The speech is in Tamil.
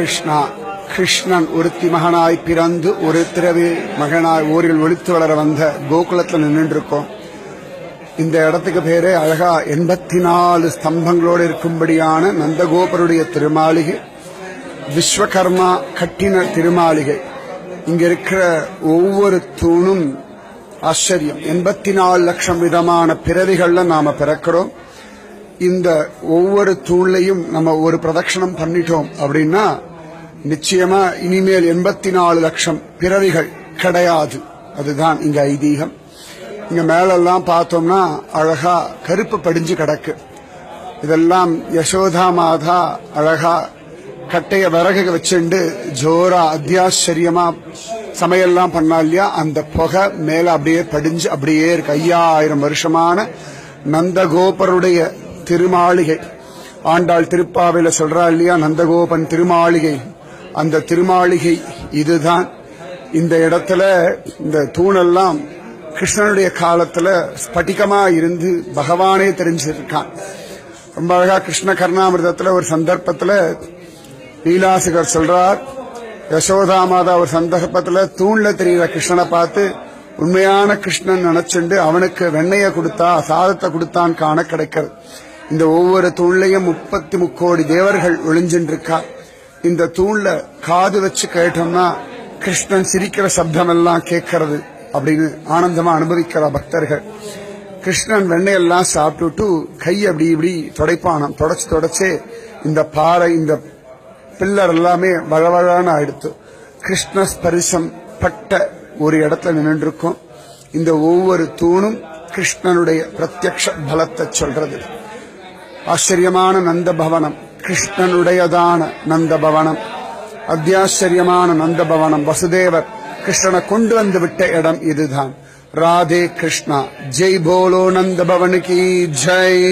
கிருஷ்ணா. கிருஷ்ணன் ஒருத்தி மகனாய் பிறந்து ஒரு திரவி மகனாய் ஊரில் ஒளித்து வளர வந்த கோகுலத்தில் நின்று இருக்கோம். இந்த இடத்துக்கு பேரு அழகா 84 ஸ்தம்பங்களோடு இருக்கும்படியான நந்தகோபருடைய திருமாளிகை, விஸ்வகர்மா கட்டின திருமாளிகை. இங்க இருக்கிற ஒவ்வொரு தூணும் ஆச்சரியம். 84 லட்சம் விதமான பிறவிகள்ல நாம பிறக்கிறோம். இந்த ஒவ்வொரு தூண்லையும் நம்ம ஒரு பிரதட்சணம் பண்ணிட்டோம் அப்படின்னா நிச்சயமா இனிமேல் 84 லட்சம் பிறவிகள் கிடையாது. அதுதான் இங்க ஐதீகம். இங்க மேலெல்லாம் பார்த்தோம்னா அழகா கருப்பு படிஞ்சு கிடக்கு. இதெல்லாம் யசோதா மாதா அழகா கட்டைய விறகு வச்சுண்டு ஜோரா அத்தியாச்சரியமா சமையல்லாம் பண்ணா இல்லையா, அந்த புகை மேல அப்படியே படிஞ்சு அப்படியே இருக்கு. 5000 வருஷமான நந்தகோபருடைய திருமாளிகை. ஆண்டாள் திருப்பாவையில சொல்றா இல்லையா, நந்தகோபன் திருமாளிகை. அந்த திருமாளிகை இதுதான். இந்த இடத்துல இந்த தூணெல்லாம் கிருஷ்ணனுடைய காலத்துல ஸ்பட்டிகமா இருந்து பகவானே தெரிஞ்சிருக்கான். ரொம்ப அழகா கிருஷ்ண கர்ணாமிர்தத்துல ஒரு சந்தர்ப்பத்துல லீலாசிகர் சொல்றார், யசோதா மாதா ஒரு சந்தர்ப்பத்துல தூண்ல தெரிகிற கிருஷ்ணனை பார்த்து உண்மையான கிருஷ்ணன் நினைச்சுண்டு அவனுக்கு வெண்ணைய கொடுத்தா சாதத்தை கொடுத்தான் காண கிடைக்கிறது. இந்த ஒவ்வொரு தூண்லையும் 33 கோடி தேவர்கள் ஒளிஞ்சின்றிருக்கா. இந்த தூண்ல காது வச்சு கேட்டோம்னா கிருஷ்ணன் சிரிக்கிற சப்தம் எல்லாம் கேட்கறது அப்படின்னு ஆனந்தமா அனுபவிக்கிற பக்தர்கள். கிருஷ்ணன் வெண்ணையெல்லாம் சாப்பிட்டுட்டு கை அப்படி இப்படி துடைப்பானாம். தொடச்சே இந்த பாறை இந்த பில்லர் எல்லாமே வழவழான்னு ஆயிடுத்து. கிருஷ்ண ஸ்பரிசம் பட்ட ஒரு இடத்துல நின்று இருக்கும். இந்த ஒவ்வொரு தூணும் கிருஷ்ணனுடைய பிரத்யக்ஷ பலத்தை சொல்றது. ஆச்சரியமான நந்த பவனம், கிருஷ்ணனுடையதான நந்த பவனம், அத்தியாச்சரியமான நந்த பவனம். வசுதேவர் கிருஷ்ணனை கொண்டு வந்து விட்ட இடம் இதுதான். ராதே கிருஷ்ணா. ஜெய் போலோ நந்த பவனுக்கு ஜெய்.